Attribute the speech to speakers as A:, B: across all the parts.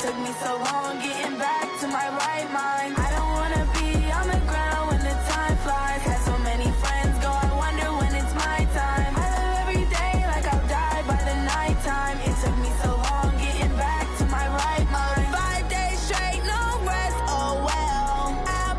A: took me so long getting back to my right mind. I don't wanna be on the ground when the time flies. Had so many friends go, I wonder when it's my time. I live every day like I'll die by the nighttime. It took me so long getting back to my right mind. 5 days straight, no rest, oh well. I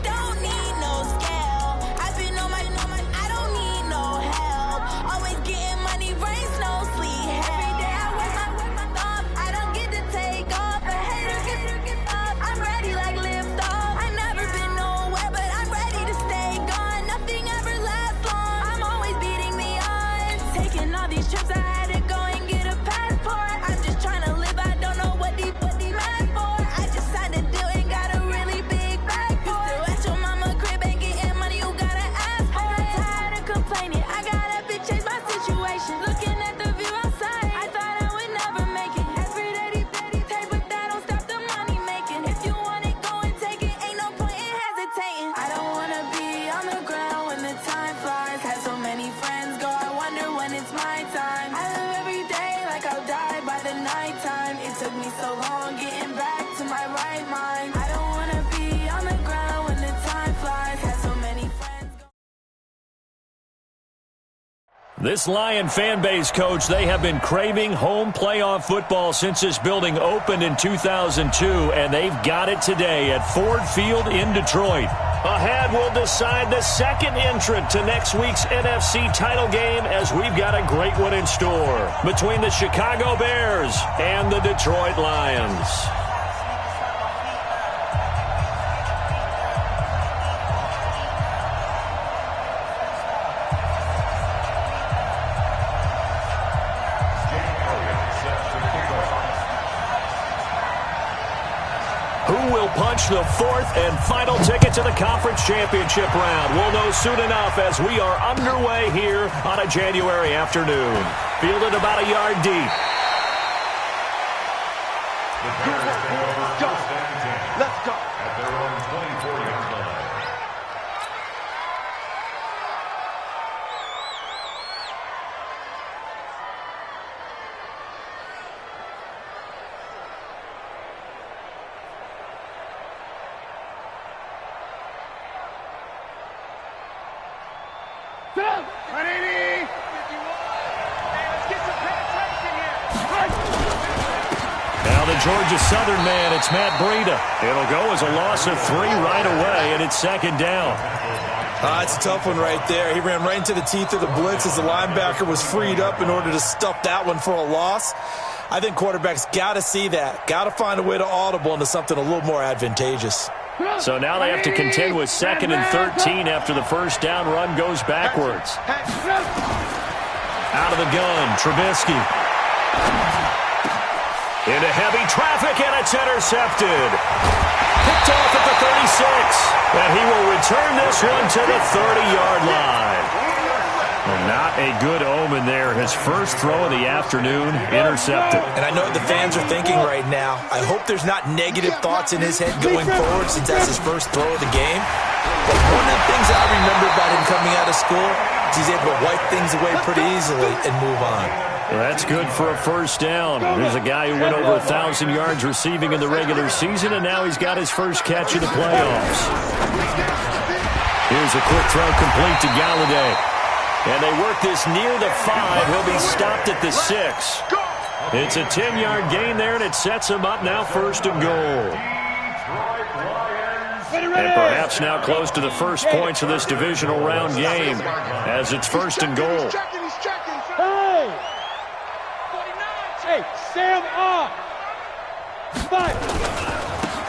A: don't need no scale. I've been on my, I don't need no help. Always getting money, rain, snow, sleet, every day I work my thumb. I don't get to take off, a hater get up. I'm ready like lift off. I never been nowhere, but I'm ready to stay gone. Nothing ever lasts long. I'm always beating the odds. Taking all these trips, I had to go and get a passport. I'm just trying to live, I don't know what these mad for. I just signed a deal and got a really big bag for it. Still at your mama crib, ain't getting money, you gotta ask for it. Tired of complaining, I gotta change my situation. Looking at the view outside, I thought I would never make it. Every day, take, but that don't stop the money making. If you want it, go and take it. Ain't no point in hesitating. I don't wanna be on the ground when the time flies. Had so many friends go, I wonder when it's my time. I live every day like I'll die by the nighttime. It took me so long getting back to my right mind. I don't wanna be on the ground when the time flies. Had so many friends go.
B: This Lion fan base, Coach, they have been craving home playoff football since this building opened in 2002, and they've got it today at Ford Field in Detroit. Ahead, we'll decide the second entrant to next week's NFC title game, as we've got a great one in store between the Chicago Bears and the Detroit Lions. Who will punch the fourth and final ticket to the conference championship round? We'll know soon enough as we are underway here on a January afternoon. Fielded about a yard deep.
C: Let's go.
D: At their own 24-yard line.
B: Now the Georgia Southern man, it's Matt Breida. It'll go as a loss of 3 right away, and it's second down.
E: It's a tough one right there. He ran right into the teeth of the blitz as the linebacker was freed up in order to stuff that one for a loss. I think quarterbacks got to see that. Got to find a way to audible into something a little more advantageous.
B: So now they have to contend with 2nd and 13 after the first down run goes backwards. Out of the gun, Trubisky. Into heavy traffic, and it's intercepted. Picked off at the 36. And he will return this one to the 30-yard line. Well, not a good omen there. His first throw of the afternoon, intercepted.
E: And I know what the fans are thinking right now. I hope there's not negative thoughts in his head going forward since that's his first throw of the game. But one of the things I remember about him coming out of school is he's able to wipe things away pretty easily and move on.
B: Well, that's good for a first down. There's a guy who went over 1,000 yards receiving in the regular season, and now he's got his first catch in the playoffs. Here's a quick throw complete to Galladay. And they work this near the 5. He'll be stopped at the 6. It's a 10-yard gain there, and it sets him up now 1st and goal. And perhaps now close to the first points of this divisional round game as it's 1st and goal.
C: Hey, Sam up.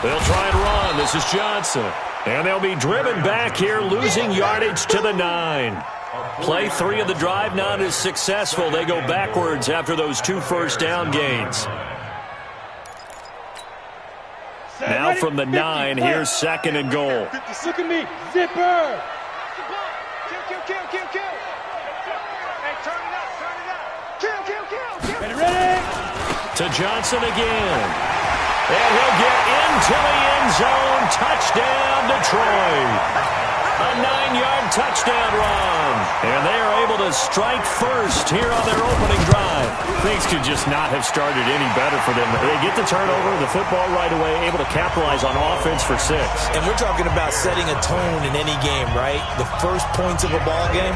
B: They'll try and run. This is Johnson. And they'll be driven back here, losing yardage to the 9. Play 3 of the drive not as successful. They go backwards after those 2 first down gains. Now from the 9, here's 2nd and goal.
C: Look at me, zipper. Kill. Hey, turn it up. Kill. Ready?
B: To Johnson again. And he'll get into the end zone. Touchdown, Detroit. A 9-yard touchdown run. And they are able to strike first here on their opening drive.
F: Things could just not have started any better for them. They get the turnover, the football right away, able to capitalize on offense for 6.
E: And we're talking about setting a tone in any game, right? The first points of a ball game.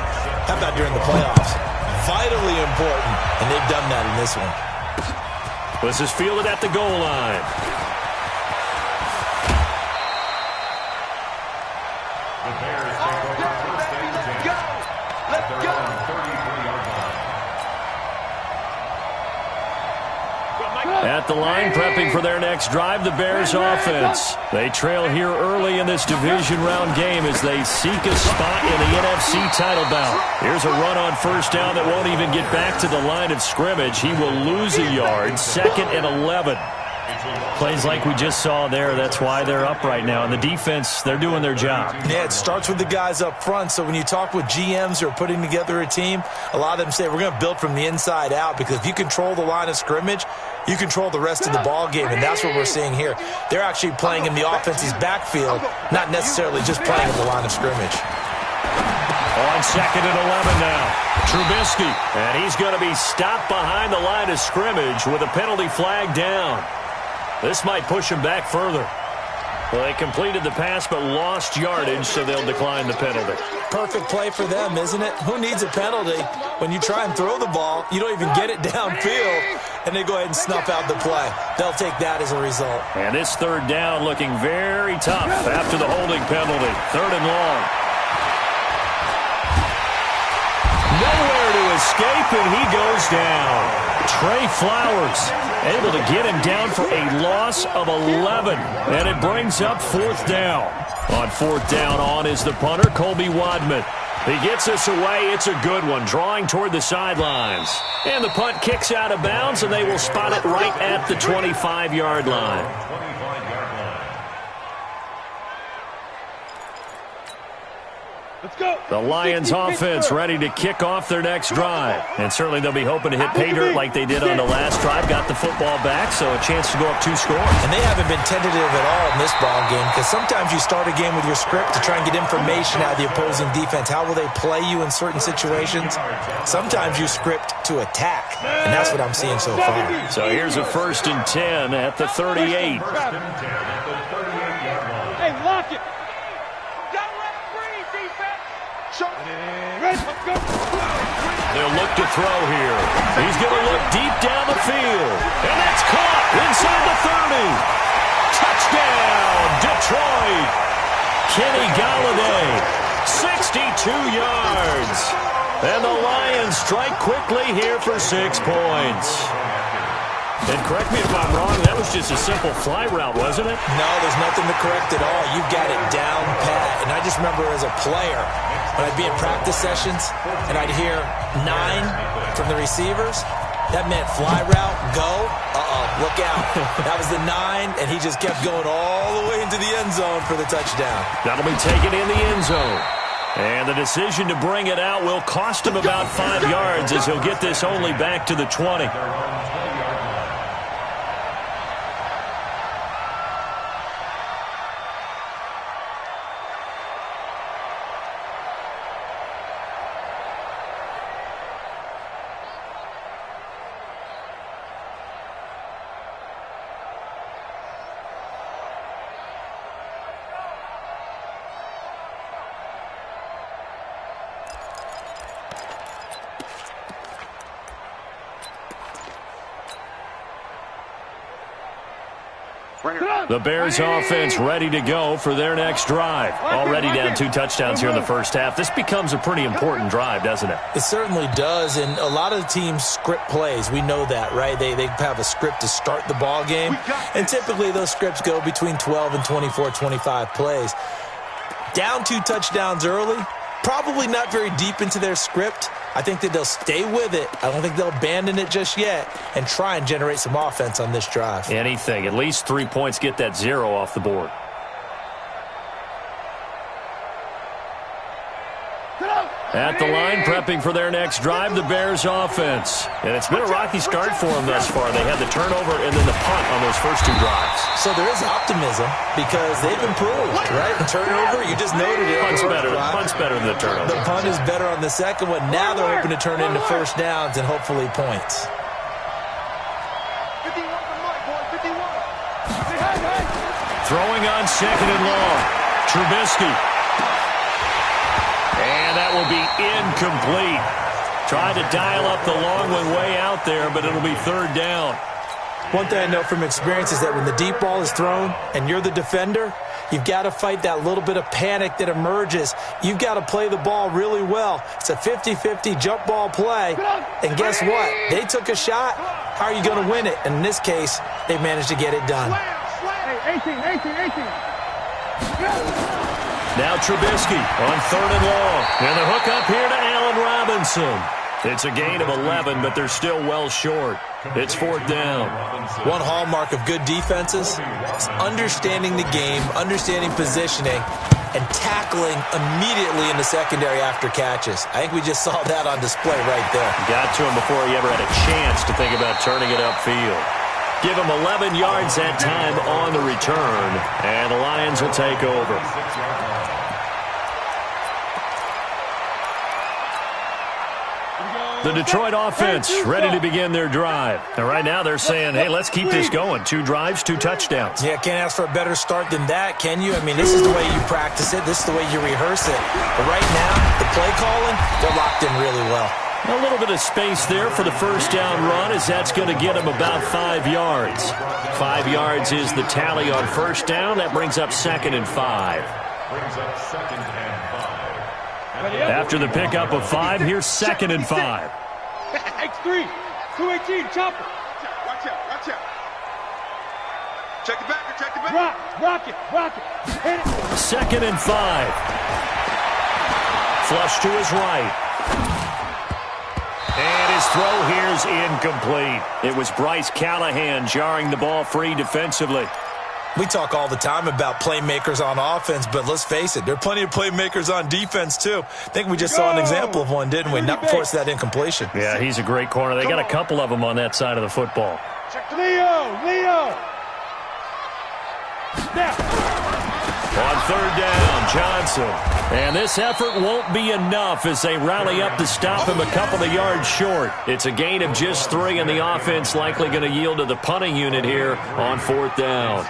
E: How about during the playoffs? Vitally important, and they've done that in this one.
B: This is fielded at the goal line.
D: The Bears take over first and 10. Let's go. 33-yard line.
B: At the line, prepping for their next drive, the Bears offense. They trail here early in this division round game as they seek a spot in the NFC title bout. Here's a run on first down that won't even get back to the line of scrimmage. He will lose a yard, 2nd and 11.
F: Plays like we just saw there. That's why they're up right now. And the defense, they're doing their job.
E: Yeah, it starts with the guys up front. So when you talk with GMs who are putting together a team, a lot of them say we're going to build from the inside out, because if you control the line of scrimmage, you control the rest of the ball game, and that's what we're seeing here. They're actually playing in the offense's backfield, not necessarily just playing in the line of scrimmage.
B: On 2nd and 11 now. Trubisky, and he's going to be stopped behind the line of scrimmage with a penalty flag down. This might push him back further. Well, they completed the pass but lost yardage, so they'll decline the penalty.
E: Perfect play for them, isn't it? Who needs a penalty? When you try and throw the ball, you don't even get it downfield, and they go ahead and snuff out the play. They'll take that as a result.
B: And this 3rd down looking very tough after the holding penalty. 3rd and long. Nowhere to escape, and he goes down. Trey Flowers able to get him down for a loss of 11, and it brings up 4th down. On 4th down on is the punter, Colby Wadman. He gets us away. It's a good one, drawing toward the sidelines. And the punt kicks out of bounds, and they will spot it right at the 25-yard line.
D: 25-yard line.
C: Let's go.
B: The Lions offense ready to kick off their next drive. And certainly they'll be hoping to hit pay dirt like they did on the last drive. Got the football back, so a chance to go up 2 scores.
E: And they haven't been tentative at all in this ball game, because sometimes you start a game with your script to try and get information out of the opposing defense. How will they play you in certain situations? Sometimes you script to attack, and that's what I'm seeing so far.
B: So here's a 1st and 10 at the 38.
D: 1st and 10 at the 38-yard line.
C: Hey, lock it.
B: They'll look to throw here. He's going to look deep down the field. And that's caught inside the 30. Touchdown, Detroit. Kenny Golladay, 62 yards. And the Lions strike quickly here for 6 points. And correct me if I'm wrong, that was just a simple fly route, wasn't it?
E: No, there's nothing to correct at all. You've got it down pat. And I just remember as a player, when I'd be in practice sessions and I'd hear 9 from the receivers, that meant fly route, go, look out. That was the 9, and he just kept going all the way into the end zone for the touchdown.
B: That'll be taken in the end zone. And the decision to bring it out will cost him about 5 yards as he'll get this only back to the 20. The Bears offense ready to go for their next drive. Already down 2 touchdowns here in the first half. This becomes a pretty important drive, doesn't it?
E: It certainly does, and a lot of the teams script plays. We know that, right? They have a script to start the ball game, and typically those scripts go between 12 and 24, 25 plays. Down 2 touchdowns early, probably not very deep into their script. I think that they'll stay with it. I don't think they'll abandon it just yet and try and generate some offense on this drive.
B: Anything. At least 3 points, get that 0 off the board. At the line, prepping for their next drive, the Bears offense. And it's been a rocky start for them thus far. They had the turnover and then the punt on those first two drives.
E: So there is optimism because they've improved, right? The turnover, you just noted it.
B: Punt's better than the turnover.
E: The punt is better on the second one. Now they're hoping to turn it into first downs and hopefully points.
C: 51 for Mike, boy, 51.
B: Throwing on second and long. Trubisky. And that will be incomplete. Tried to dial up the long one way out there, but it'll be third down.
E: One thing I know from experience is that when the deep ball is thrown and you're the defender, you've got to fight that little bit of panic that emerges. You've got to play the ball really well. It's a 50-50 jump ball play. And guess what? They took a shot. How are you going to win it? And in this case, they managed to get it done.
C: Hey, 18.
B: Now Trubisky on third and long. And the hook up here to Allen Robinson. It's a gain of 11, but they're still well short. It's fourth down.
E: One hallmark of good defenses is understanding the game, understanding positioning, and tackling immediately in the secondary after catches. I think we just saw that on display right there.
B: Got to him before he ever had a chance to think about turning it upfield. Give him 11 yards that time on the return, and the Lions will take over. The Detroit offense ready to begin their drive. And right now they're saying, hey, let's keep this going. 2 drives, 2 touchdowns.
E: Yeah, can't ask for a better start than that, can you? I mean, this is the way you practice it. This is the way you rehearse it. But right now, the play calling, they're locked in really well.
B: A little bit of space there for the first down run, as that's going to get them about 5 yards. 5 yards is the tally on first down. That brings up second and 5. After the pickup of 5, here's second and 5.
C: X3, 218, chopper. Watch out. Check it back. Rock it. Hit it.
B: Second and 5. Flush to his right. And his throw here's incomplete. It was Bryce Callahan jarring the ball free defensively.
E: We talk all the time about playmakers on offense, but let's face it, there are plenty of playmakers on defense, too. I think we just saw an example of one, didn't we? Not force that incompletion.
B: Yeah, he's a great corner. They got a couple of them on that side of the football.
C: Leo.
B: On third down, Johnson. And this effort won't be enough as they rally up to stop him a couple of yards short. It's a gain of just 3, and the offense likely going to yield to the punting unit here on fourth down.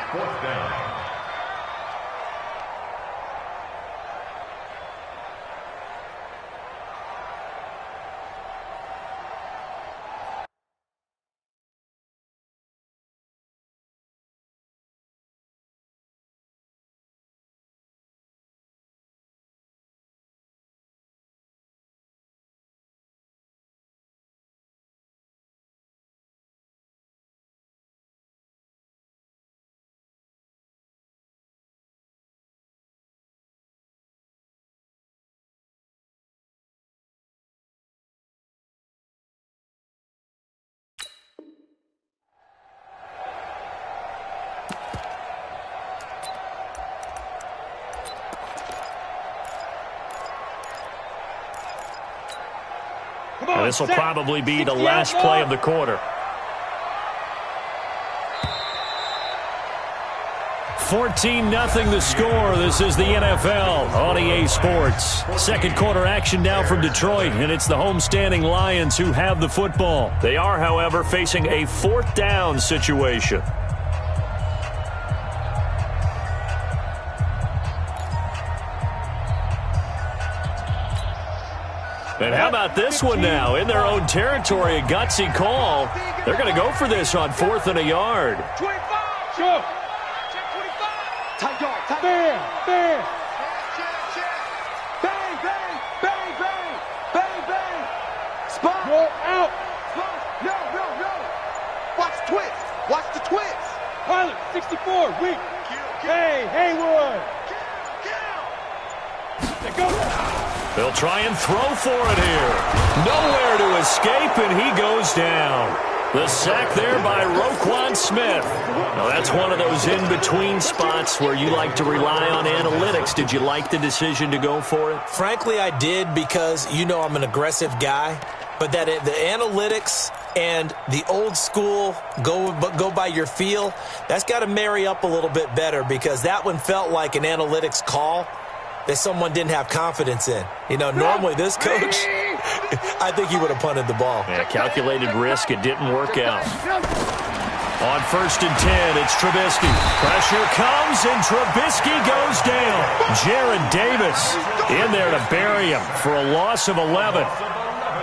B: And this will probably be the last play of the quarter. 14-0 the score. This is the NFL on EA Sports. Second quarter action now from Detroit, and it's the homestanding Lions who have the football. They are, however, facing a fourth down situation. And how about this one now? In their own territory, a gutsy call. They're going to go for this on 4th and a yard.
C: 25. Go. Check 25. Tight yard. Bam. Bang. Spot. Go out. No. Watch the twist. Pilot, 64. Weak. Hey, Haywood. Kill. Go.
B: They'll try and throw for it here. Nowhere to escape, and he goes down. The sack there by Roquan Smith. Now, that's one of those in-between spots where you like to rely on analytics. Did you like the decision to go for it?
E: Frankly, I did because you know I'm an aggressive guy. But that the analytics and the old school go by your feel, that's got to marry up a little bit better because that one felt like an analytics call that someone didn't have confidence in. You know, normally this coach, I think he would have punted the ball.
B: Yeah, calculated risk. It didn't work out. On 1st and 10, it's Trubisky. Pressure comes, and Trubisky goes down. Jared Davis in there to bury him for a loss of 11.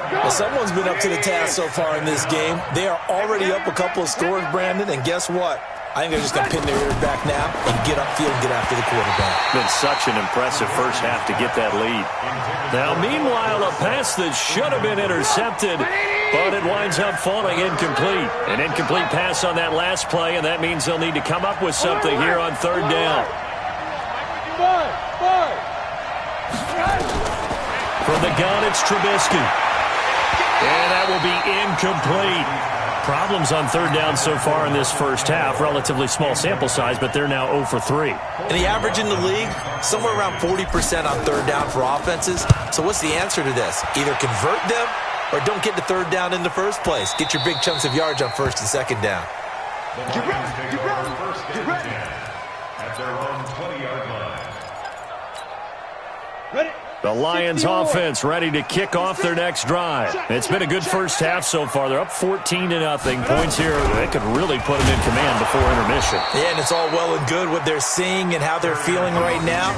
E: Well, someone's been up to the task so far in this game. They are already up a couple of scores, Brandon, and guess what? I think they're just going to pin their ears back now and get upfield and get after the quarterback.
B: Been such an impressive first half to get that lead. Now, meanwhile, a pass that should have been intercepted, but it winds up falling incomplete. An incomplete pass on that last play, and that means they'll need to come up with something here on 3rd down. From the gun, it's Trubisky. And that will be incomplete. Problems on 3rd down so far in this first half. Relatively small sample size, but they're now 0 for 3.
E: And the average in the league, somewhere around 40% on 3rd down for offenses. So what's the answer to this? Either convert them or don't get to 3rd down in the first place. Get your big chunks of yards on 1st and 2nd down.
D: At their own 20-yard line.
C: Ready?
B: The Lions offense ready to kick off their next drive. It's been a good first half so far. They're up 14-0. Points here, they could really put them in command before intermission.
E: Yeah, and it's all well and good what they're seeing and how they're feeling right now.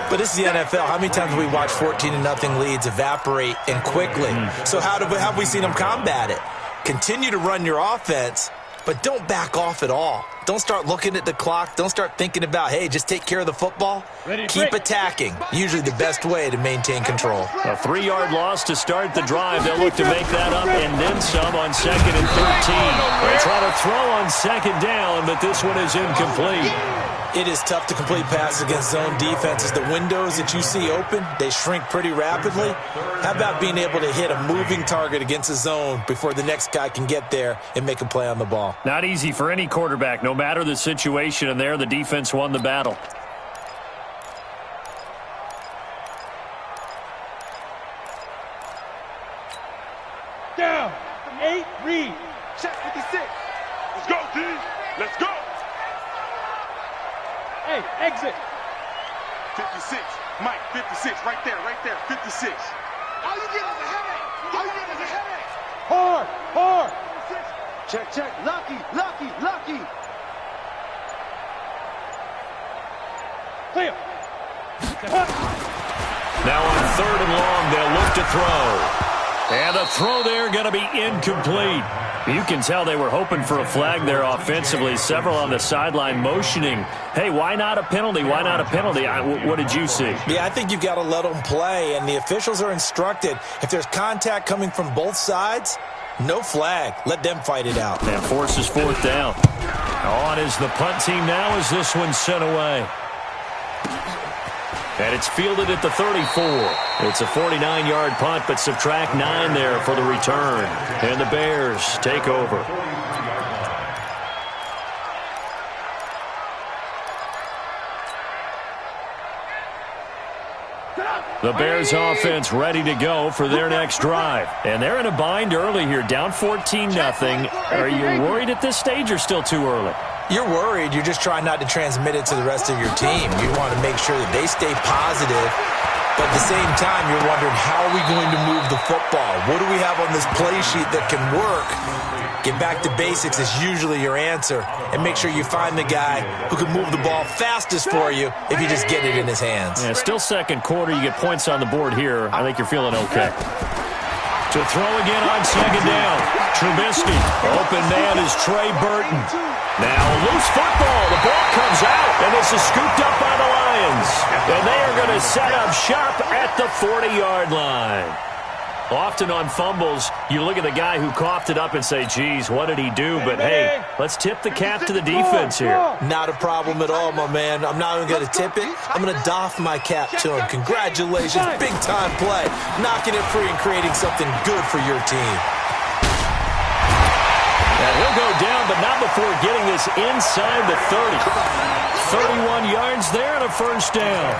E: But this is the NFL. How many times have we watched 14-0 leads evaporate and quickly? So how have we seen them combat it? Continue to run your offense, but don't back off at all. Don't start looking at the clock. Don't start thinking about, hey, just take care of the football. Keep attacking. Usually the best way to maintain control.
B: A 3-yard loss to start the drive. They'll look to make that up and then some on 2nd and 13. They try to throw on 2nd down, but this one is incomplete.
E: It is tough to complete passes against zone defenses. The windows that you see open, they shrink pretty rapidly. How about being able to hit a moving target against a zone before the next guy can get there and make a play on the ball?
B: Not easy for any quarterback, no matter the situation, and there the defense won the battle.
C: Down. 8, read. Check 56.
G: Let's go, D. Let's go.
C: Hey, exit.
G: 56. Mike, 56. Right there, 56. All you get is a headache.
C: Hard. Check. Lucky. Clear.
B: Now on 3rd and long, they'll look to throw. And the throw there going to be incomplete. You can tell they were hoping for a flag there offensively. Several on the sideline motioning, hey, why not a penalty? What did you see?
E: Yeah, I think you've got to let them play, and the officials are instructed, if there's contact coming from both sides, no flag. Let them fight it out.
B: And forces 4th down. On is the punt team now as this one's sent away. And it's fielded at the 34. It's a 49-yard punt, but subtract 9 there for the return. And the Bears take over. The Bears offense ready to go for their next drive. And they're in a bind early here, down 14-0. Are you worried at this stage or still too early?
E: You're worried. You're just trying not to transmit it to the rest of your team. You want to make sure that they stay positive. But at the same time, you're wondering, how are we going to move the football? What do we have on this play sheet that can work? Get back to basics is usually your answer. And make sure you find the guy who can move the ball fastest for you if you just get it in his hands.
B: Yeah, still second quarter. You get points on the board here. I think you're feeling okay. To throw again on 2nd down. Trubisky. Open man is Trey Burton. Now loose football. The ball comes out, and this is scooped up by the Lions. And they are going to set up shop at the 40-yard line. Often on fumbles, you look at the guy who coughed it up and say, geez, what did he do? But, hey, let's tip the cap to the defense here.
E: Not a problem at all, my man. I'm not even going to tip it. I'm going to doff my cap to him. Congratulations. Big-time play. Knocking it free and creating something good for your team.
B: And he'll go down, but not before getting this inside the 30. 31 yards there and a first down.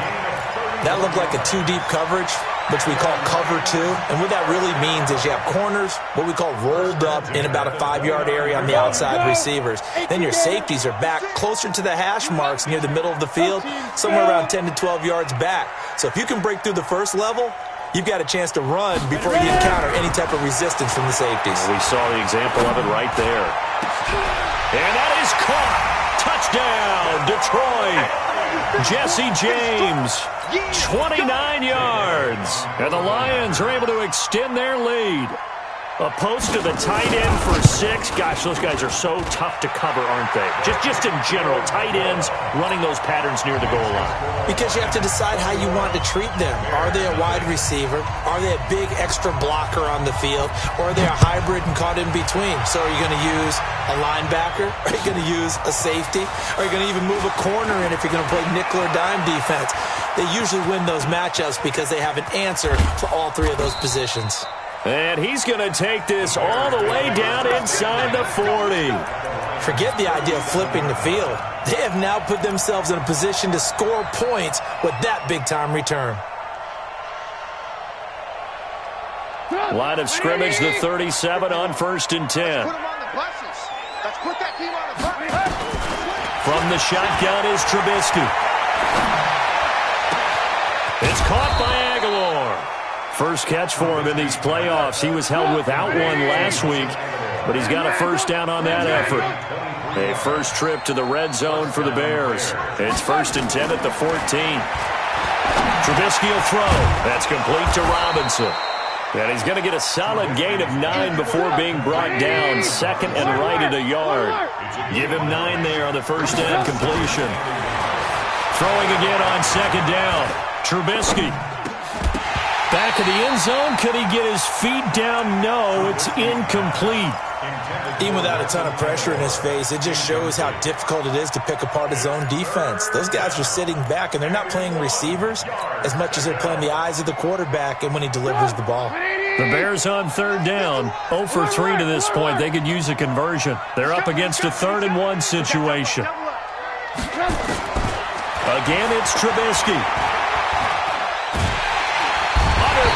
E: That looked like a two-deep coverage, which we call cover two. And what that really means is you have corners, what we call rolled up in about a 5-yard area on the outside receivers. Then your safeties are back closer to the hash marks near the middle of the field, somewhere around 10 to 12 yards back. So if you can break through the first level, you've got a chance to run before you encounter any type of resistance from the safeties.
B: We saw the example of it right there. And that is caught. Touchdown, Detroit. Jesse James, 29 yards. And the Lions are able to extend their lead. A post to the tight end for 6. Gosh, those guys are so tough to cover, aren't they? Just in general, tight ends running those patterns near the goal line.
E: Because you have to decide how you want to treat them. Are they a wide receiver? Are they a big extra blocker on the field? Or are they a hybrid and caught in between? So are you going to use a linebacker? Are you going to use a safety? Are you going to even move a corner in if you're going to play nickel or dime defense? They usually win those matchups because they have an answer for all 3 of those positions.
B: And he's going to take this all the way down inside the 40.
E: Forget the idea of flipping the field. They have now put themselves in a position to score points with that big-time return.
B: Line of scrimmage, the 37 on 1st and 10. From the shotgun is Trubisky. It's caught by Aguilar. First catch for him in these playoffs. He was held without one last week, but he's got a first down on that effort. A first trip to the red zone for the Bears. It's 1st and 10 at the 14. Trubisky will throw. That's complete to Robinson. And he's going to get a solid gain of 9 before being brought down. 2nd and right at a yard. Give him 9 there on the first down completion. Throwing again on 2nd down. Trubisky. Back of the end zone. Could he get his feet down? No, it's incomplete.
E: Even without a ton of pressure in his face, it just shows how difficult it is to pick apart his own defense. Those guys are sitting back, and they're not playing receivers as much as they're playing the eyes of the quarterback and when he delivers the ball.
B: The Bears on 3rd down. 0 for 3 to this point. They could use a conversion. They're up against a 3rd and 1 situation. Again, it's Trubisky.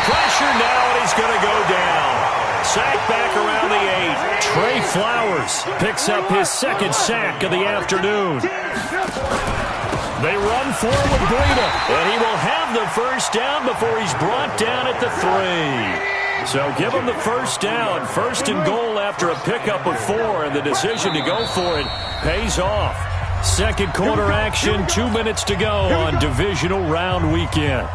B: Pressure now, and he's going to go down. Sack back around the 8. Trey Flowers picks up his 2nd sack of the afternoon. They run forward with Breida, and he will have the first down before he's brought down at the 3. So give him the first down. 1st and goal after a pickup of 4, and the decision to go for it pays off. 2nd quarter action, 2 minutes to go on divisional round weekend.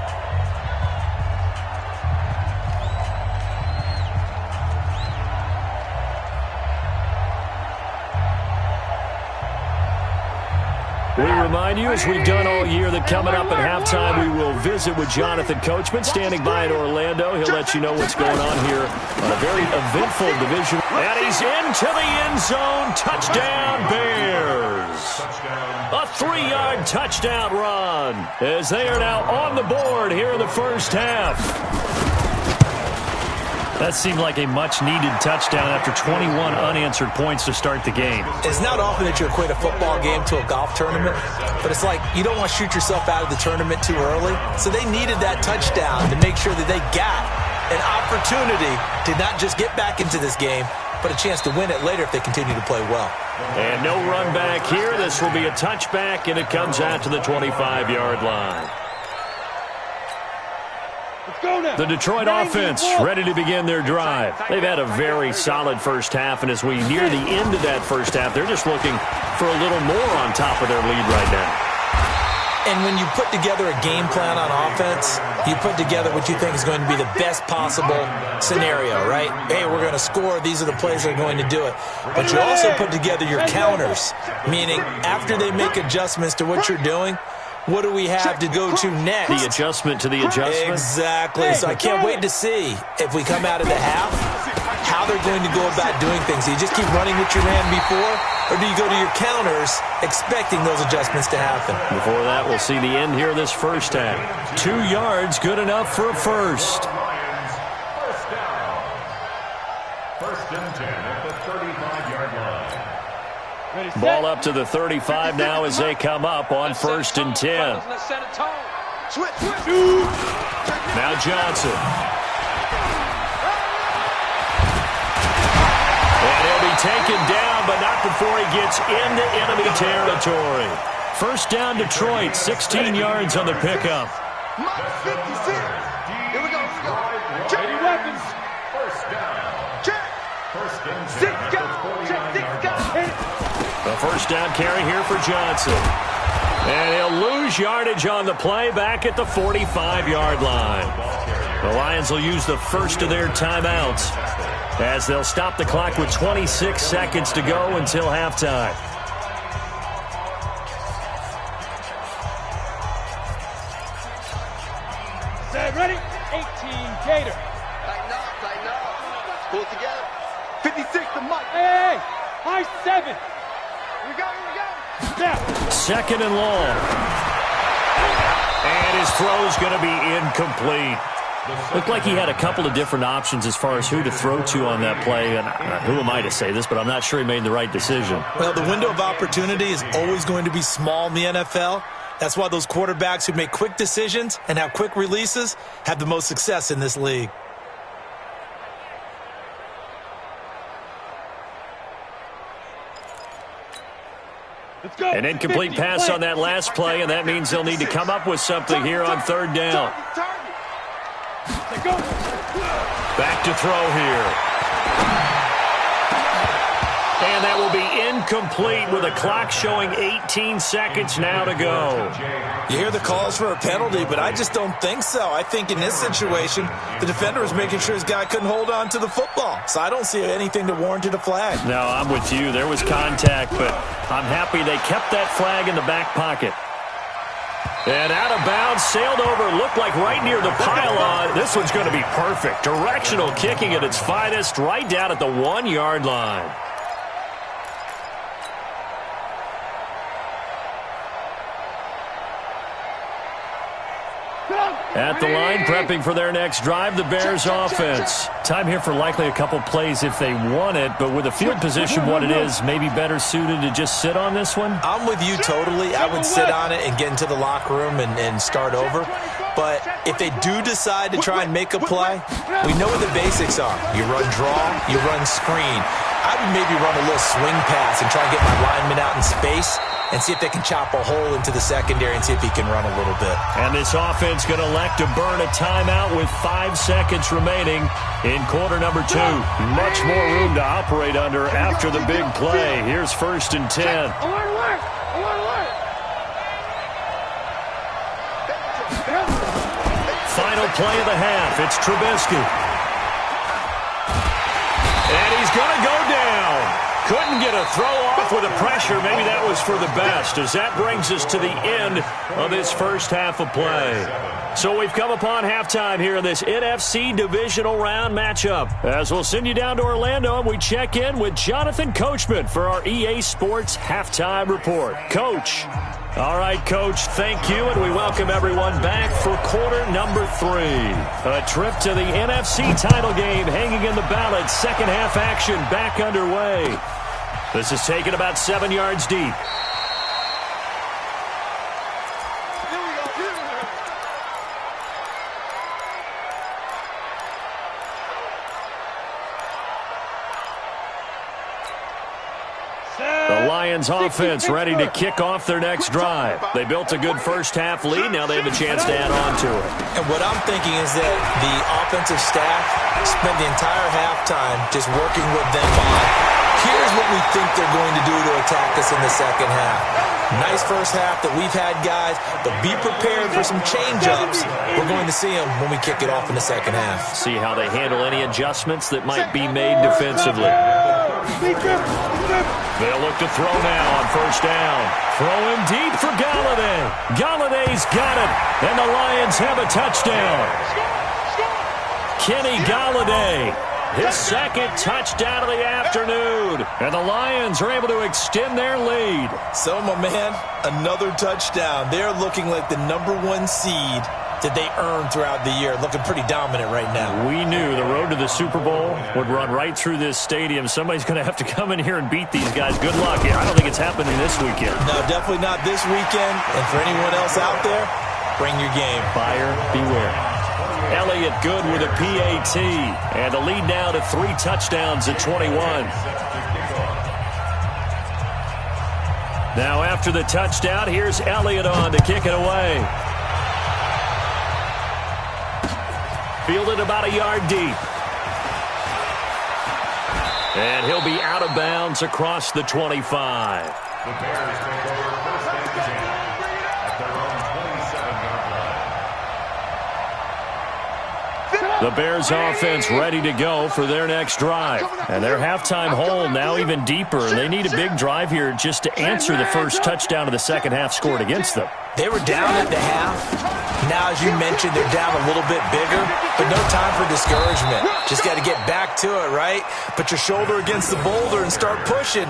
B: We remind you, as we've done all year, that coming up at halftime, we will visit with Jonathan Coachman, standing by in Orlando. He'll let you know what's going on here on a very eventful division. And he's into the end zone. Touchdown, Bears. A 3-yard touchdown run as they are now on the board here in the first half. That seemed like a much-needed touchdown after 21 unanswered points to start the game.
E: It's not often that you equate a football game to a golf tournament, but it's like you don't want to shoot yourself out of the tournament too early. So they needed that touchdown to make sure that they got an opportunity to not just get back into this game, but a chance to win it later if they continue to play well.
B: And no run back here. This will be a touchback, and it comes out to the 25-yard line. The Detroit offense ready to begin their drive. They've had a very solid first half, and as we near the end of that first half, they're just looking for a little more on top of their lead right now.
E: And when you put together a game plan on offense, you put together what you think is going to be the best possible scenario, right? Hey, we're going to score. These are the plays that are going to do it. But you also put together your counters, meaning after they make adjustments to what you're doing, what do we have to go to next?
B: The adjustment to the adjustment?
E: Exactly. So I can't wait to see if we come out of the half, how they're going to go about doing things. Do you just keep running what you ran before, or do you go to your counters expecting those adjustments to happen?
B: Before that, we'll see the end here of this first half. 2 yards, good enough for a first.
D: First down. 1st and 10 at the 35-yard line.
B: Ball up to the 35 now as they come up on 1st and 10. Now Johnson. And he'll be taken down, but not before he gets into enemy territory. First down, Detroit, 16 yards on the pickup.
G: Here we go. Check your weapons. First down. Check. Six guys.
B: The first down carry here for Johnson. And he'll lose yardage on the play back at the 45-yard line. The Lions will use the first of their timeouts as they'll stop the clock with 26 seconds to go until halftime.
C: Set, ready? 18, Gator.
G: Tighten up. Pull it together. 56 to Mike.
C: Hey, high 7.
G: Here we go.
C: Snap.
B: 2nd and long. And his throw's going to be incomplete. Looked like he had a couple of different options as far as who to throw to on that play. And who am I to say this, but I'm not sure he made the right decision.
E: Well, the window of opportunity is always going to be small in the NFL. That's why those quarterbacks who make quick decisions and have quick releases have the most success in this league.
C: Let's go.
B: An incomplete pass on that last play, and that means they'll need to come up with something here on 3rd down.
C: Let's go.
B: Back to throw here. And that will be incomplete with a clock showing 18 seconds now to go.
E: You hear the calls for a penalty, but I just don't think so. I think in this situation, the defender was making sure his guy couldn't hold on to the football. So I don't see anything to warrant a flag.
B: No, I'm with you. There was contact, but I'm happy they kept that flag in the back pocket. And out of bounds, sailed over, looked like right near the pylon. This one's going to be perfect. Directional kicking at its finest, right down at the 1-yard line. At the line, prepping for their next drive, the Bears offense. Time here for likely a couple plays if they want it, but with the field position what it is, maybe better suited to just sit on this one?
E: I'm with you totally. I would sit on it and get into the locker room and start over. But if they do decide to try and make a play, we know what the basics are. You run draw, you run screen. I would maybe run a little swing pass and try and get my lineman out in space and see if they can chop a hole into the secondary and see if he can run a little bit.
B: And this offense going to elect to burn a timeout with 5 seconds remaining in quarter number 2. Much more room to operate under after the big play. Here's 1st and 10.
C: Alert.
B: Final play of the half. It's Trubisky. And he's going to go down. Couldn't get a throw off with the pressure. Maybe that was for the best, as that brings us to the end of this first half of play. So we've come upon halftime here in this NFC Divisional Round matchup. As we'll send you down to Orlando, and we check in with Jonathan Coachman for our EA Sports Halftime Report. Coach. All right, Coach, thank you, and we welcome everyone back for quarter number 3. A trip to the NFC title game hanging in the balance. Second half action back underway. This is taken about 7 yards deep. The Lions offense ready to kick off their next drive. They built a good first half lead. Now they have a chance to add on to it.
E: And what I'm thinking is that the offensive staff spent the entire halftime just working with them on, here's what we think they're going to do to attack us in the second half. Nice first half that we've had, guys, but be prepared for some change-ups. We're going to see them when we kick it off in the second half.
B: See how they handle any adjustments that might be made defensively. They'll look to throw now on first down. Throw him deep for Galladay. Galladay's got it, and the Lions have a touchdown. Kenny Galladay, his second touchdown of the afternoon. And the Lions are able to extend their lead.
E: So, my man, another touchdown. They're looking like the #1 seed that they earned throughout the year. Looking pretty dominant right now.
F: We knew the road to the Super Bowl would run right through this stadium. Somebody's going to have to come in here and beat these guys. Good luck. I don't think it's happening this weekend.
E: No, definitely not this weekend. And for anyone else out there, bring your game.
F: Buyer beware. Elliott good with a PAT. And the lead now to 3 touchdowns at 21. Now after the touchdown, here's Elliott on to kick it away. Fielded about a yard deep. And he'll be out of bounds across the 25.
D: The Bears take over first and 10 at their own 27-yard line.
F: The Bears offense ready to go for their next drive. And their halftime hole now even deeper. They need a big drive here just to answer the first touchdown of the second half scored against them.
E: They were down at the half. Now, as you mentioned, they're down a little bit bigger, but no time for discouragement. Just got to get back to it, right? Put your shoulder against the boulder and start pushing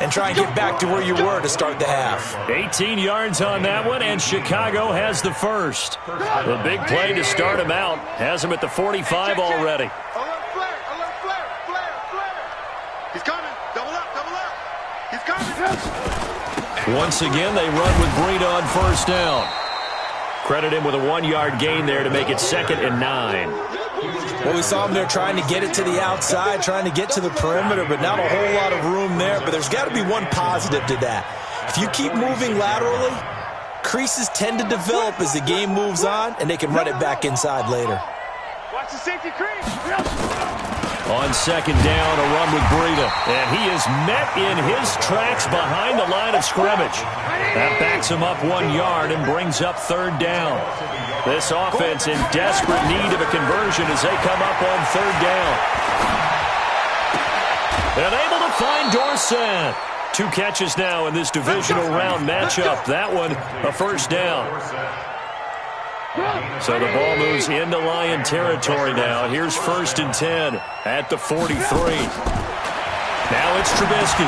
E: and try and get back to where you were to start the half.
F: 18 yards on that one, and Chicago has the first. The big play to start him out has him at the 45 already.
G: Alert flare, flare. He's coming. Double up. He's coming.
F: Once again, they run with Breida on first down. Credit him with a 1-yard gain there to make it 2nd and 9.
E: Well, we saw him there trying to get it to the outside, trying to get to the perimeter, but not a whole lot of room there. But there's got to be one positive to that. If you keep moving laterally, creases tend to develop as the game moves on, and they can run it back inside later.
G: Watch the safety crease.
F: On second down, a run with Breida. And he is met in his tracks behind the line of scrimmage. That backs him up 1 yard and brings up 3rd down. This offense in desperate need of a conversion as they come up on 3rd down. And able to find Dorsett. 2 catches now in this divisional round matchup. That one, a first down. So the ball moves into Lion territory now. Here's 1st and 10 at the 43. Now it's Trubisky.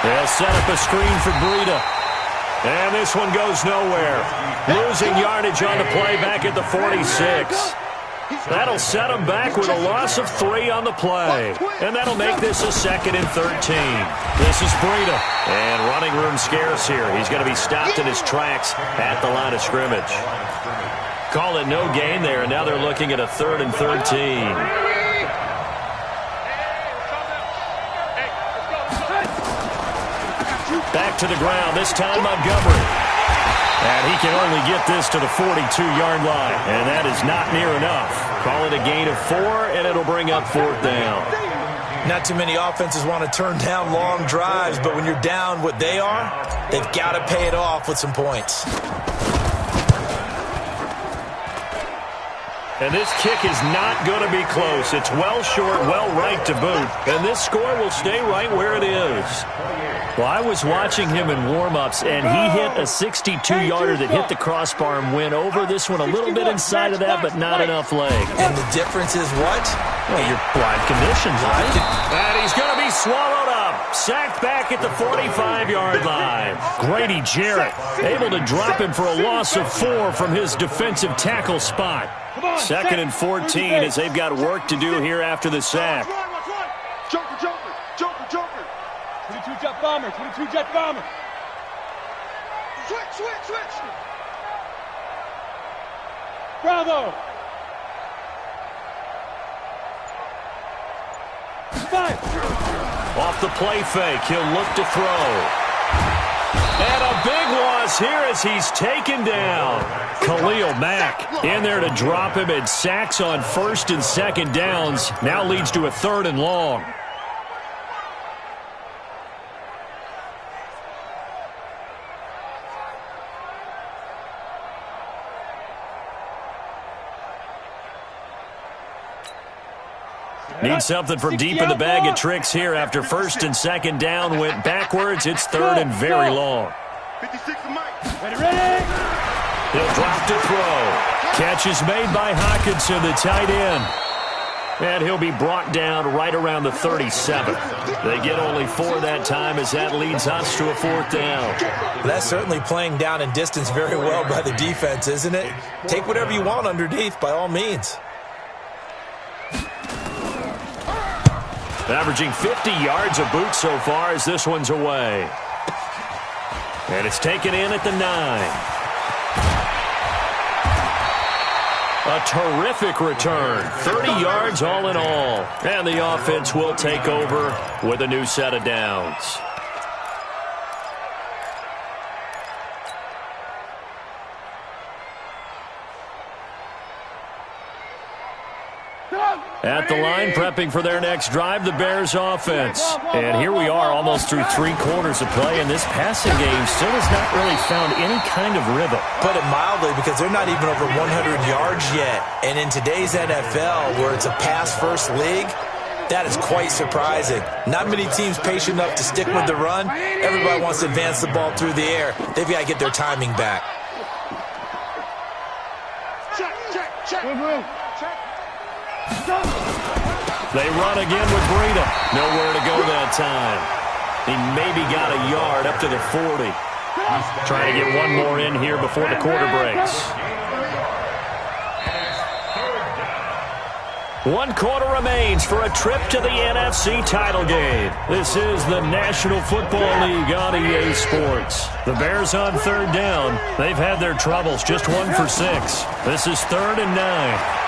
F: They'll set up a screen for Breida. And this one goes nowhere. Losing yardage on the play back at the 46. That'll set them back with a loss of 3 on the play. And that'll make this a 2nd and 13. This is Breida. And running room scarce here. He's going to be stopped in his tracks at the line of scrimmage. Call it no gain there, and now they're looking at a 3rd and 13. Back to the ground, this time Montgomery. And he can only get this to the 42-yard line, and that is not near enough. Call it a gain of 4, and it'll bring up 4th down.
E: Not too many offenses want to turn down long drives, but when you're down what they are, they've got to pay it off with some points.
F: And this kick is not going to be close. It's well short, well right to boot. And this score will stay right where it is. Well, I was watching him in warm-ups, and he hit a 62-yarder that hit the crossbar and went over. This one a little bit inside of that, but not enough leg.
E: And the difference is what?
F: Well, your live conditions, right? And he's going to be swallowed up. Sacked back at the 45-yard line. Grady Jarrett able to drop him for a loss of 4 from his defensive tackle spot. 2nd and 14 as they've got work to do here after the sack.
G: Joker.
C: 22-jet bomber, 22-jet bomber.
G: Switch.
C: Bravo. 5.
F: Off the play fake, he'll look to throw. And a big loss here as he's taken down. Khalil Mack in there to drop him, and sacks on 1st and 2nd downs. Now leads to a 3rd and long. Need something from deep in the bag of tricks here after 1st and 2nd down went backwards. It's 3rd and very long.
G: 56 to Mike.
C: Ready.
F: He'll drop to throw. Catch is made by Hawkinson, the tight end.
B: And he'll be brought down right around the 37. They get only 4 that time as that leads us to a 4th down.
E: That's certainly playing down in distance very well by the defense, isn't it? Take whatever you want underneath, by all means.
B: Averaging 50 yards a boot so far as this one's away. And it's taken in at the 9. A terrific return. 30 yards all in all. And the offense will take over with a new set of downs. At the line, prepping for their next drive, the Bears offense. And here we are almost through 3 quarters of play, and this passing game still has not really found any kind of rhythm.
E: Put it mildly, because they're not even over 100 yards yet. And in today's NFL, where it's a pass-first league, that is quite surprising. Not many teams patient enough to stick with the run. Everybody wants to advance the ball through the air. They've got to get their timing back.
G: Check.
B: They run again with Breida. Nowhere to go that time. He maybe got a yard up to the 40. Trying to get one more in here before the quarter breaks. 1 quarter remains for a trip to the NFC title game. This is the National Football League on EA Sports. The Bears on 3rd down. They've had their troubles, just 1 for 6. This is 3rd and 9.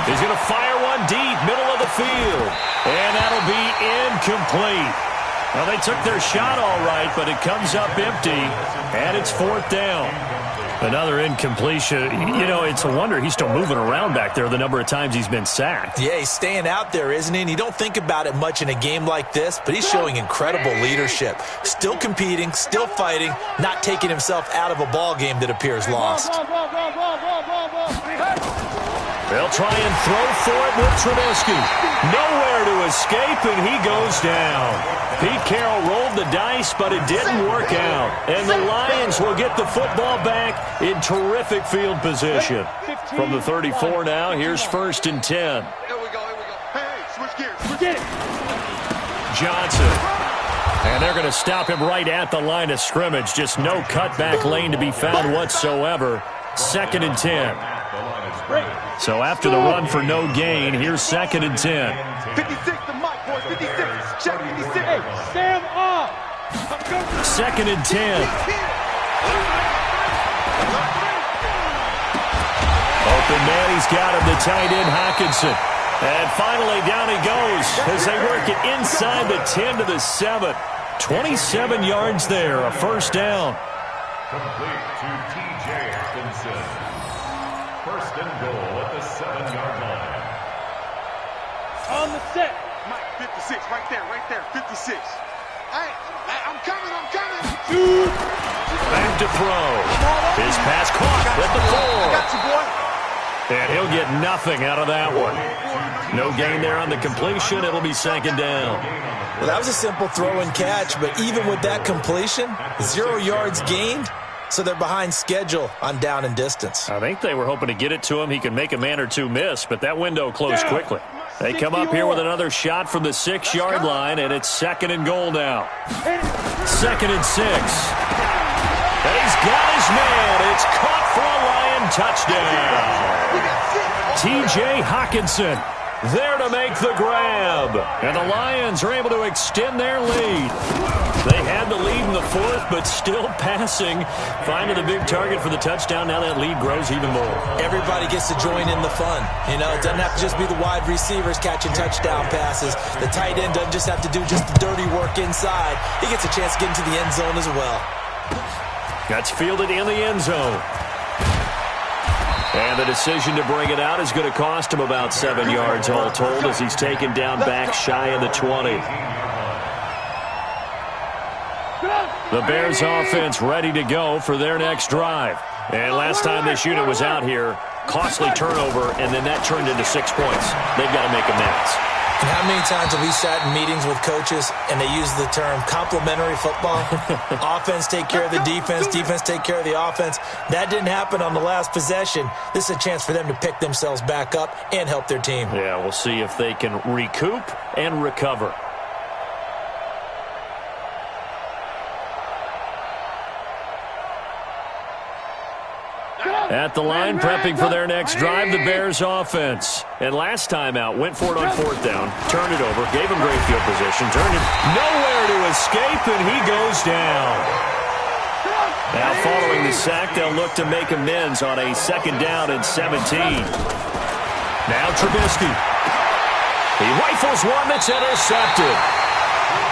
B: He's going to fire one deep, middle of the field. And that'll be incomplete. Well, they took their shot all right, but it comes up empty, and it's 4th down. Another incompletion. You know, it's a wonder he's still moving around back there the number of times he's been sacked.
E: Yeah, he's staying out there, isn't he? And you don't think about it much in a game like this, but he's showing incredible leadership. Still competing, still fighting, not taking himself out of a ball game that appears lost.
B: They'll try and throw for it with Trubisky. Nowhere to escape, and he goes down. Pete Carroll rolled the dice, but it didn't work out. And the Lions will get the football back in terrific field position. From the 34 now, here's 1st and 10.
G: Here we go. Hey, switch gears.
B: Johnson. And they're going to him right at the line of scrimmage. Just no cutback lane to be found whatsoever. 2nd and 10. So after the run for no gain, here's 2nd and 10.
G: 56 to Mike, boys. 56. Check 56.
C: Hey, Sam off.
B: 2nd and 10. Open man, he's got him, the tight end, Hockenson. And finally down he goes as they work it inside the 10 to the 7. 27 yards there, a 1st down.
D: Complete to T.J. Hockenson. 1st and goal at the 7-yard line.
C: On the set.
G: Mike, 56. Right there. 56. Hey, I'm coming.
B: Back to throw. His pass caught at the 4.
G: I got you, boy.
B: And he'll get nothing out of that one. No gain there on the completion. It'll be 2nd down.
E: Well, that was a simple throw and catch, but even with that completion, 0 yards gained, so they're behind schedule on down and distance.
B: I think they were hoping to get it to him. He could make a man or two miss, but that window closed quickly. They come up here with another shot from the 6-yard line, and it's 2nd and goal now. 2nd and 6. And he's got his man. It's caught for a Lion touchdown. T.J. Hockenson there to make the grab. And the Lions are able to extend their lead. They had the lead in the 4th, but still passing. Finding the big target for the touchdown. Now that lead grows even more.
E: Everybody gets to join in the fun. You know, it doesn't have to just be the wide receivers catching touchdown passes. The tight end doesn't just have to do just the dirty work inside. He gets a chance to get into the end zone as well.
B: That's fielded in the end zone. And the decision to bring it out is going to cost him about 7 yards all told as he's taken down back shy of the 20. The Bears offense ready to go for their next drive. And last time this unit was out here, costly turnover, and then that turned into 6 points. They've got to make amends.
E: And how many times have we sat in meetings with coaches and they use the term complementary football? Offense take care of the defense, defense take care of the offense. That didn't happen on the last possession. This is a chance for them to pick themselves back up and help their team.
B: Yeah, we'll see if they can recoup and recover. At the line, prepping for their next drive, the Bears offense. And last time out, went for it on fourth down, turned it over, gave him great field position, turned it nowhere to escape, and he goes down. Now following the sack, they'll look to make amends on a second down and 17. Now Trubisky. He rifles one that's intercepted.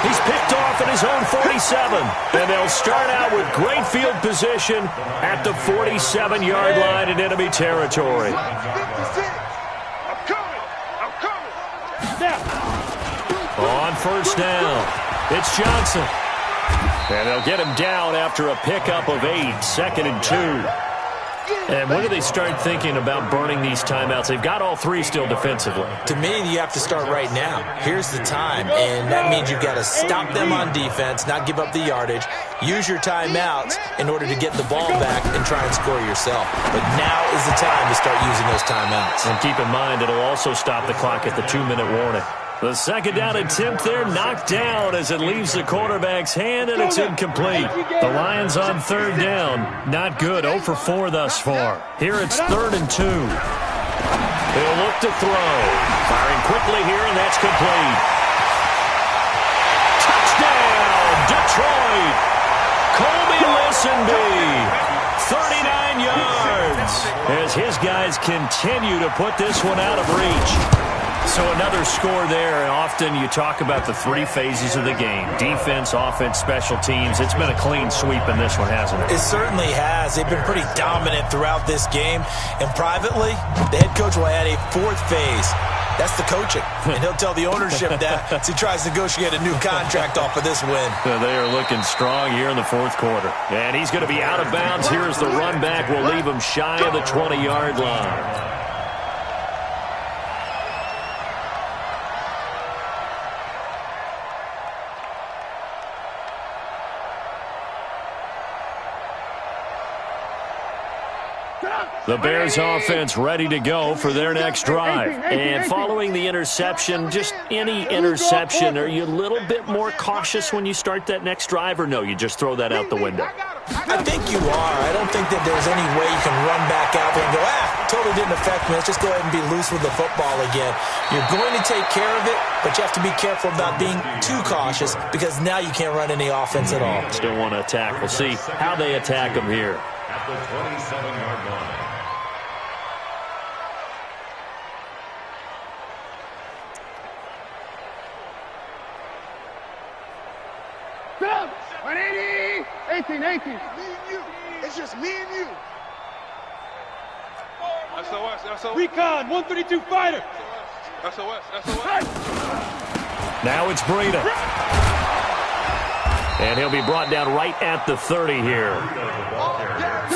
B: He's picked off at his own 47, and they'll start out with great field position at the 47-yard line in enemy territory.
G: I'm coming.
B: On first down, it's Johnson. And they'll get him down after a pickup of 8, 2nd and 2. And when do they start thinking about burning these timeouts? They've got all three still defensively.
E: To me, you have to start right now. Here's the time, and that means you've got to stop them on defense, not give up the yardage, use your timeouts in order to get the ball back and try and score yourself. But now is the time to start using those timeouts.
B: And keep in mind, it'll also stop the clock at the 2-minute warning. The second down attempt there knocked down as it leaves the quarterback's hand, and it's incomplete. The Lions on third down. Not good. 0 for 4 thus far. Here it's 3rd and 2. They'll look to throw. Firing quickly here, and that's complete. Touchdown, Detroit. Colby Listenbee. 39 yards as his guys continue to put this one out of reach. So another score there, and often you talk about the three phases of the game. Defense, offense, special teams. It's been a clean sweep in this one, hasn't it?
E: It certainly has. They've been pretty dominant throughout this game. And privately, the head coach will add a 4th phase. That's the coaching. And he'll tell the ownership that as he tries to negotiate a new contract off of this win.
B: They are looking strong here in the 4th quarter. And he's going to be out of bounds. Here's the run back. We'll leave him shy of the 20-yard line. The Bears offense ready to go for their next drive. And following the interception, just any interception, are you a little bit more cautious when you start that next drive, or no, you just throw that out the window?
E: I think you are. I don't think that there's any way you can run back out there and go, totally didn't affect me. Let's just go ahead and be loose with the football again. You're going to take care of it, but you have to be careful about being too cautious because now you can't run any offense at all.
B: Still want to attack. We'll see how they attack them here.
D: At the 27-yard line.
C: Stop! 180! 18.
G: Me and you. It's just me and you. SOS.
C: Recon, 132 fighter.
G: SOS.
B: Now it's Breida. And he'll be brought down right at the 30 here.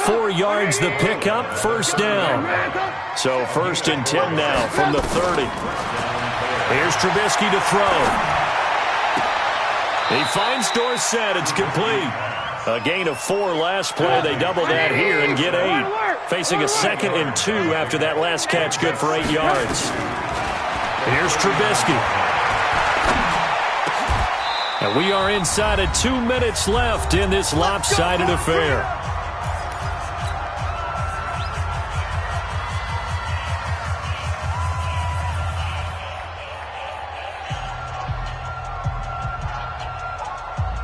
B: 4 yards the pickup, first down. So 1st and 10 now from the 30. Here's Trubisky to throw. He finds Dorsett. It's complete. A gain of 4 last play. They double that here and get 8. Facing a 2nd and 2 after that last catch. Good for 8 yards. Here's Trubisky. And we are inside of 2 minutes left in this lopsided affair.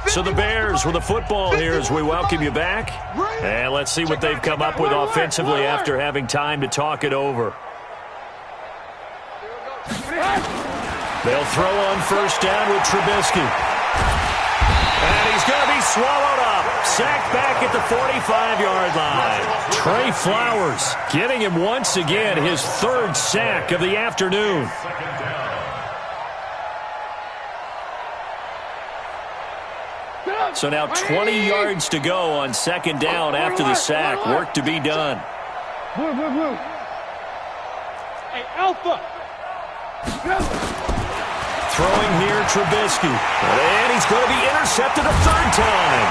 B: So the Bears with the football here as we welcome you back. And let's see what they've come up with offensively after having time to talk it over. They'll throw on first down with Trubisky. And he's going to be swallowed up. Sacked back at the 45-yard line. Trey Flowers getting him once again his 3rd sack of the afternoon. So now 20 yards to go on 2nd down after the sack. Work to be done.
C: Blue. Hey, Alpha.
B: Throwing here, Trubisky. And he's going to be intercepted a third time.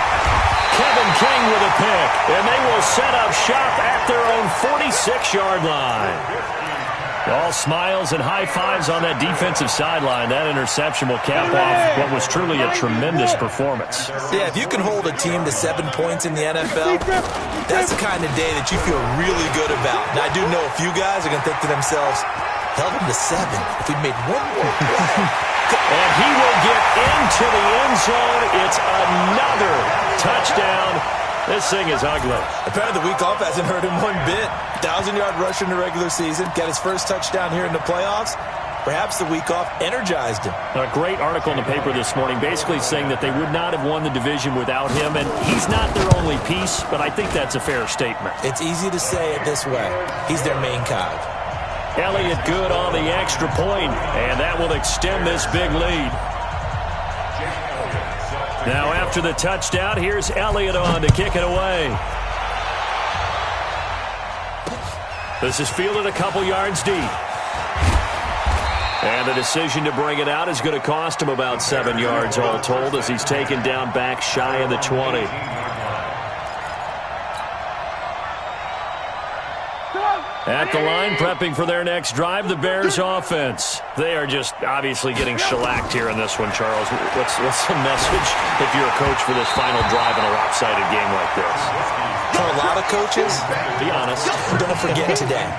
B: Kevin King with a pick. And they will set up shop at their own 46-yard line. All smiles and high fives on that defensive sideline. That interception will cap off what was truly a tremendous performance.
E: Yeah, if you can hold a team to 7 points in the NFL, that's the kind of day that you feel really good about. And I do know a few guys are going to think to themselves, held them to 7. If we made one more play.
B: And he will get into the end zone. It's another touchdown. This thing is ugly.
E: Apparently the week off hasn't hurt him one bit. 1,000-yard rusher in the regular season. Got his first touchdown here in the playoffs. Perhaps the week off energized him.
B: A great article in the paper this morning basically saying that they would not have won the division without him. And he's not their only piece, but I think that's a fair statement.
E: It's easy to say it this way. He's their main cog.
B: Elliott good on the extra point, and that will extend this big lead. Now after the touchdown, here's Elliott on to kick it away. This is fielded a couple yards deep. And the decision to bring it out is going to cost him about 7 yards all told as he's taken down back shy of the 20. At the line, prepping for their next drive, the Bears offense. They are just obviously getting shellacked here in this one, Charles. What's the message if you're a coach for this final drive in a lopsided game like this?
E: For a lot of coaches,
B: be honest,
E: don't forget today.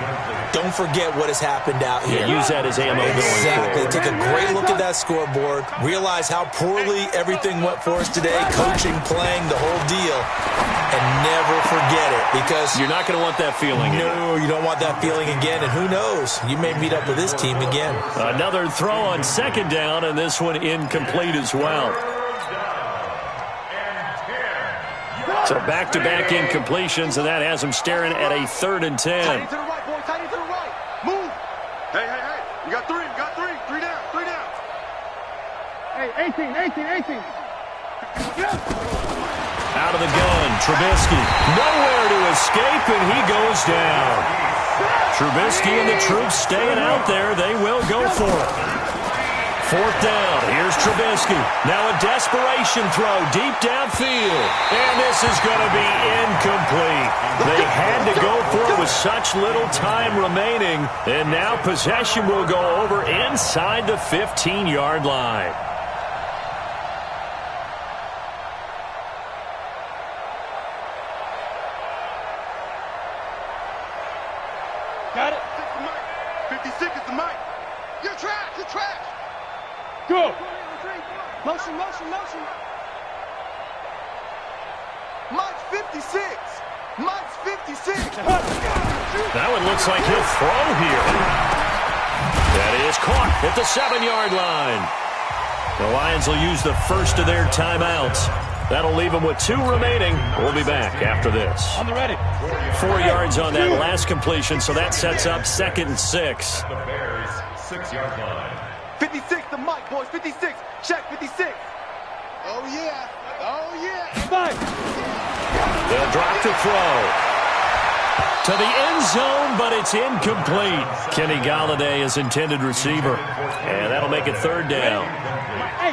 E: Don't forget what has happened out here.
B: Yeah, use that as ammo going
E: Exactly.
B: forward.
E: Take a great look at that scoreboard. Realize how poorly everything went for us today. Coaching, playing, the whole deal. And never forget it, because
B: you're not going to want that feeling again.
E: No, you don't want that feeling again, and who knows? You may meet up with this team again.
B: Another throw on second down, and this one incomplete as well. So back-to-back incompletions, and that has them staring at a 3rd and 10.
G: Tight to the right, boy. Tight to the right. Move. Hey. You got 3. You got 3. 3 down. 3 down.
C: Hey, 18.
B: Out of the gun, Trubisky. Nowhere to escape, and he goes down. Trubisky and the troops staying out there. They will go for it. 4th down. Here's Trubisky. Now a desperation throw deep downfield. And this is going to be incomplete. They had to go for it with such little time remaining. And now possession will go over inside the 15-yard line.
C: Got it.
G: 56 is the mic. You're trash.
C: Go.
G: Motion. Mike's 56.
B: That one looks like he'll throw here. That is caught at the 7-yard line. The Lions will use the first of their timeouts. That'll leave them with 2 remaining. We'll be back after this.
C: On the ready.
B: 4 yards on that last completion, so that sets up 2nd and 6.
D: The Bears' 6-yard line.
G: 56, the mic, boys. 56. Check 56. Oh, yeah.
C: Five.
B: They'll drop to throw. To the end zone, but it's incomplete. Kenny Galladay is intended receiver. And that'll make it 3rd down.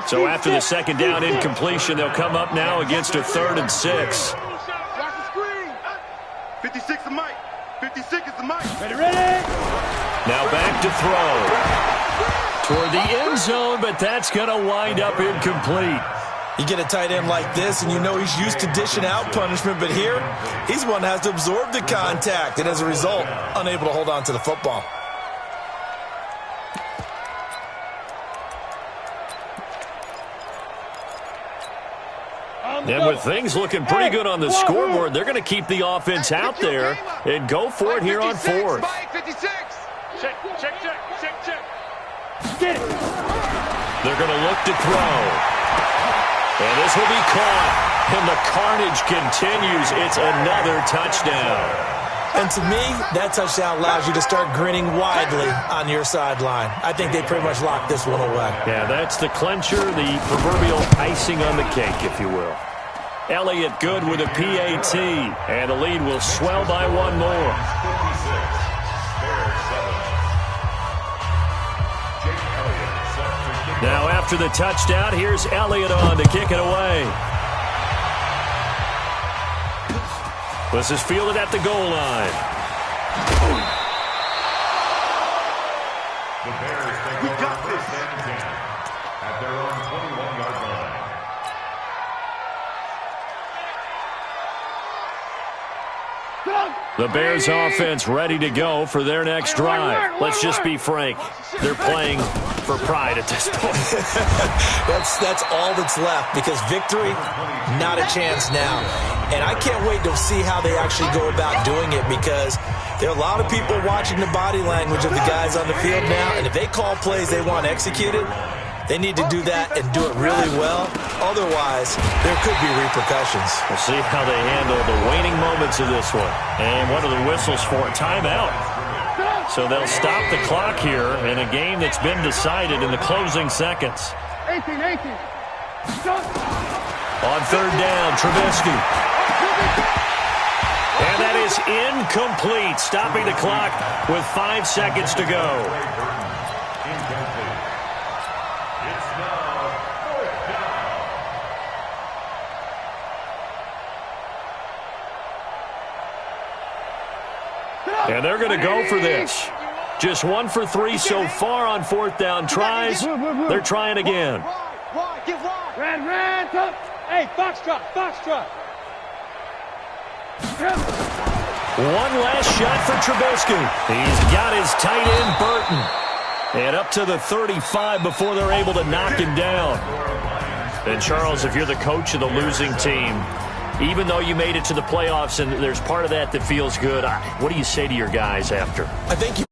B: So after the 2nd down incompletion, they'll come up now against a 3rd and 6.
G: Watch the screen. 56 the mic. 56 is the mic.
C: Ready.
B: Now back to throw. Toward the end zone, but that's going to wind up incomplete.
E: You get a tight end like this, and you know he's used to dishing out punishment, but here, he's one that has to absorb the contact, and as a result, unable to hold on to the football.
B: And with things looking pretty good on the scoreboard, they're going to keep the offense out there and go for it here on 4th.
G: Mike 56. Check.
C: Get it.
B: They're going to look to throw. And this will be caught. And the carnage continues. It's another touchdown.
E: And to me, that touchdown allows you to start grinning widely on your sideline. I think they pretty much locked this one away.
B: Yeah, that's the clincher, the proverbial icing on the cake, if you will. Elliott good with a PAT, and the lead will swell by 1 more.
D: 56, Bears 7. Jake Elliott set to kick
B: Now after the touchdown, here's Elliott on to kick it away. This is fielded at the goal line.
D: The Bears take over first and 10 at their own 21-yard line.
B: The Bears offense ready to go for their next drive. Let's just be frank. They're playing for pride at this point.
E: That's all that's left, because victory, not a chance now. And I can't wait to see how they actually go about doing it, because there are a lot of people watching the body language of the guys on the field now, and if they call plays they want executed, they need to do that and do it really well. Otherwise, there could be repercussions.
B: We'll see how they handle the waning moments of this one. And what are the whistles for? Timeout. So they'll stop the clock here in a game that's been decided in the closing seconds.
C: 18.
B: On third down, Trubisky. And that is incomplete, stopping the clock with 5 seconds to go.
D: It's now fourth down.
B: And they're going to go for this. Just 1 for 3 so far on fourth down tries. They're trying again.
C: Red, up. Hey, Foxtrot.
B: One last shot for Trubisky. He's got his tight end, Burton. And up to the 35 before they're able to knock him down. And, Charles, if you're the coach of the losing team, even though you made it to the playoffs and there's part of that feels good, what do you say to your guys after?
E: I think you